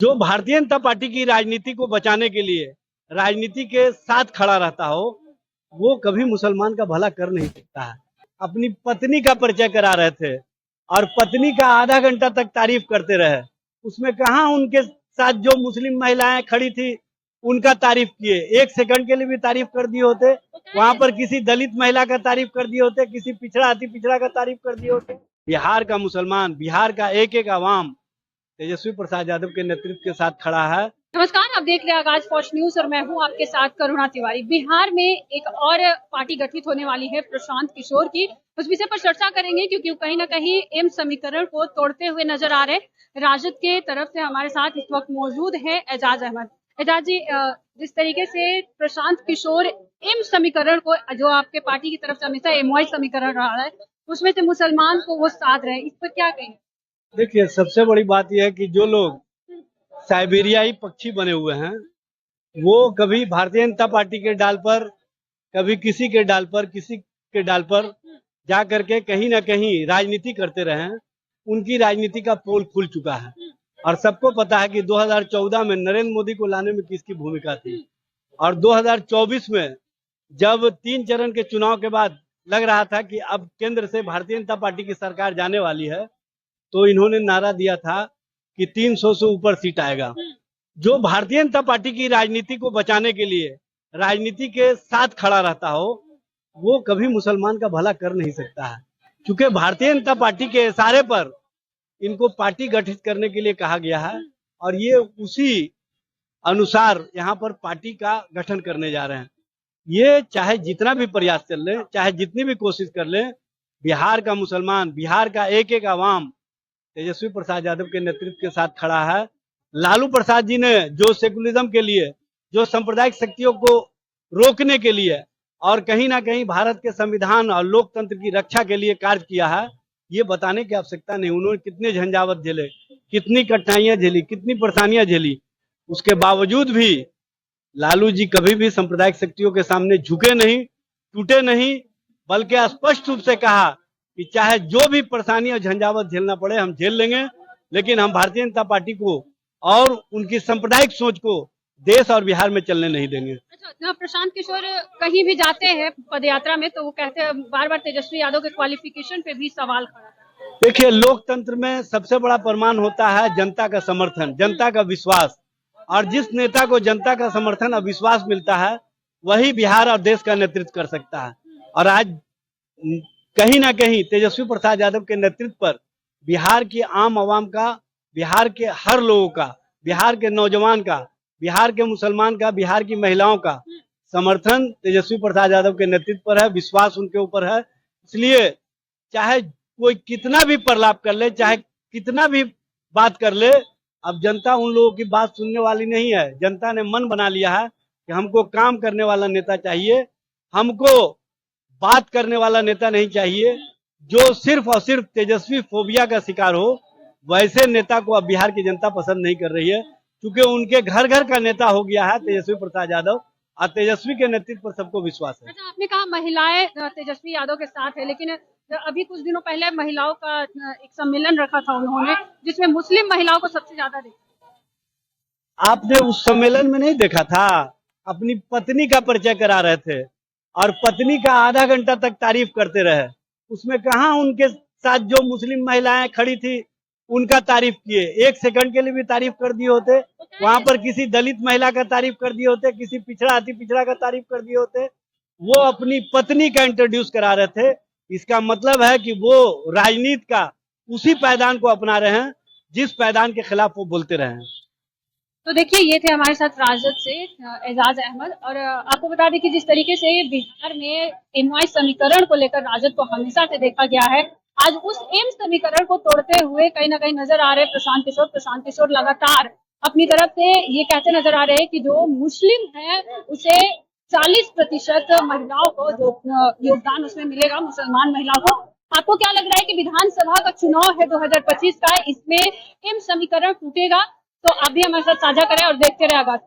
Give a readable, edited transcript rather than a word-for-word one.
जो भारतीय जनता पार्टी की राजनीति को बचाने के लिए राजनीति के साथ खड़ा रहता हो, वो कभी मुसलमान का भला कर नहीं सकता है। अपनी पत्नी का परिचय करा रहे थे और पत्नी का आधा घंटा तक तारीफ करते रहे। उसमें कहा उनके साथ जो मुस्लिम महिलाएं खड़ी थी उनका तारीफ किए, एक सेकंड के लिए भी तारीफ कर दिए होते। वहां पर किसी दलित महिला का तारीफ कर दिए होते, किसी पिछड़ा अति पिछड़ा का तारीफ कर दिए होते। बिहार का मुसलमान, बिहार का एक एक आवाम तेजस्वी प्रसाद यादव के नेतृत्व के साथ खड़ा है। नमस्कार, आप देख रहे हैं आगाज फॉक्स न्यूज और मैं हूं आपके साथ करुणा तिवारी। बिहार में एक और पार्टी गठित होने वाली है प्रशांत किशोर की, उस विषय पर चर्चा करेंगे क्योंकि कहीं ना कहीं एम समीकरण को तोड़ते हुए नजर आ रहे। राजद के तरफ से हमारे साथ इस वक्त मौजूद है एजाज अहमद। एजाज जी, जिस तरीके से प्रशांत किशोर एम समीकरण को, जो आपके पार्टी की तरफ से हमेशा एमवाई समीकरण रहा है, उसमें से मुसलमान को वो साध रहे, इस पर क्या कहें? देखिए, सबसे बड़ी बात यह है कि जो लोग साइबेरियाई पक्षी बने हुए हैं वो कभी भारतीय जनता पार्टी के डाल पर, कभी किसी के डाल पर, किसी के डाल पर जा करके कहीं ना कहीं राजनीति करते रहे हैं। उनकी राजनीति का पोल खुल चुका है और सबको पता है कि 2014 में नरेंद्र मोदी को लाने में किसकी भूमिका थी और 2024 में जब 3 चरण के चुनाव के बाद लग रहा था कि अब केंद्र से भारतीय जनता पार्टी की सरकार जाने वाली है, तो इन्होंने नारा दिया था कि 300 से ऊपर सीट आएगा। जो भारतीय जनता पार्टी की राजनीति को बचाने के लिए राजनीति के साथ खड़ा रहता हो, वो कभी मुसलमान का भला कर नहीं सकता है। क्योंकि भारतीय जनता पार्टी के इशारे पर इनको पार्टी गठित करने के लिए कहा गया है और ये उसी अनुसार यहाँ पर पार्टी का गठन करने जा रहे हैं। ये चाहे जितना भी प्रयास कर ले, चाहे जितनी भी कोशिश कर ले, बिहार का मुसलमान, बिहार का एक एक आवाम तेजस्वी प्रसाद यादव के नेतृत्व के साथ खड़ा है। लालू प्रसाद जी ने जो सेकुलरिज्म के लिए, जो सांप्रदायिक शक्तियों को रोकने के लिए और कहीं ना कहीं भारत के संविधान और लोकतंत्र की रक्षा के लिए कार्य किया है, ये बताने की आवश्यकता नहीं। उन्होंने कितने झंझावत झेले, कितनी कठिनाइयां झेली, कितनी परेशानियां झेली, उसके बावजूद भी लालू जी कभी भी सांप्रदायिक शक्तियों के सामने झुके नहीं, टूटे नहीं, बल्कि स्पष्ट रूप से कहा कि चाहे जो भी परेशानी और झंझावत झेलना पड़े हम झेल लेंगे, लेकिन हम भारतीय जनता पार्टी को और उनकी सांप्रदायिक सोच को देश और बिहार में चलने नहीं देंगे। अच्छा, प्रशांत किशोर कहीं भी जाते हैं पदयात्रा में तो वो कहते हैं, बार बार तेजस्वी यादव के क्वालिफिकेशन पे भी सवाल खड़ा है। देखिए, लोकतंत्र में सबसे बड़ा प्रमाण होता है जनता का समर्थन, जनता का विश्वास, और जिस नेता को जनता का समर्थन और विश्वास मिलता है वही बिहार और देश का नेतृत्व कर सकता है। और आज कहीं ना कहीं तेजस्वी प्रसाद यादव के नेतृत्व पर बिहार की आम आवाम का, बिहार के हर लोगों का, बिहार के नौजवान का, बिहार के मुसलमान का, बिहार की महिलाओं का समर्थन तेजस्वी प्रसाद यादव के नेतृत्व पर है, विश्वास उनके ऊपर है। इसलिए चाहे कोई कितना भी प्रलाप कर ले, चाहे कितना भी बात कर ले, अब जनता उन लोगों की बात सुनने वाली नहीं है। जनता ने मन बना लिया है कि हमको काम करने वाला नेता चाहिए, हमको बात करने वाला नेता नहीं चाहिए जो सिर्फ और सिर्फ तेजस्वी फोबिया का शिकार हो। वैसे नेता को अब बिहार की जनता पसंद नहीं कर रही है, क्योंकि उनके घर घर का नेता हो गया है तेजस्वी प्रसाद यादव और तेजस्वी के नेतृत्व पर सबको विश्वास है। अच्छा, आपने कहा महिलाएं तेजस्वी यादव के साथ है, लेकिन अभी कुछ दिनों पहले महिलाओं का एक सम्मेलन रखा था उन्होंने, जिसमें मुस्लिम महिलाओं को सबसे ज्यादा देखा। आपने उस सम्मेलन में नहीं देखा था? अपनी पत्नी का परिचय करा रहे थे और पत्नी का आधा घंटा तक तारीफ करते रहे। उसमें कहा उनके साथ जो मुस्लिम महिलाएं खड़ी थी उनका तारीफ किए, एक सेकंड के लिए भी तारीफ कर दिए होते। वहां पर किसी दलित महिला का तारीफ कर दिए होते, किसी पिछड़ा अति पिछड़ा का तारीफ कर दिए होते। वो अपनी पत्नी का इंट्रोड्यूस करा रहे थे। इसका मतलब है कि वो राजनीति का उसी पैदान को अपना रहे हैं जिस पैदान के खिलाफ वो बोलते रहे हैं। तो देखिए, ये थे हमारे साथ राजद से एजाज अहमद। और आपको बता दें कि जिस तरीके से बिहार में एमवाई समीकरण को लेकर राजद को हमेशा से देखा गया है, आज उस एम समीकरण को तोड़ते हुए कहीं ना कहीं नजर आ रहे प्रशांत किशोर। प्रशांत किशोर लगातार अपनी तरफ से ये कहते नजर आ रहे हैं कि जो मुस्लिम है उसे 40% महिलाओं को जो योगदान उसमें मिलेगा, मुसलमान महिलाओं को। आपको क्या लग रहा है कि विधानसभा का चुनाव है 2025 का, इसमें एम समीकरण टूटेगा? तो आप भी हमारे साथ साझा करें और देखते रहे आगाज।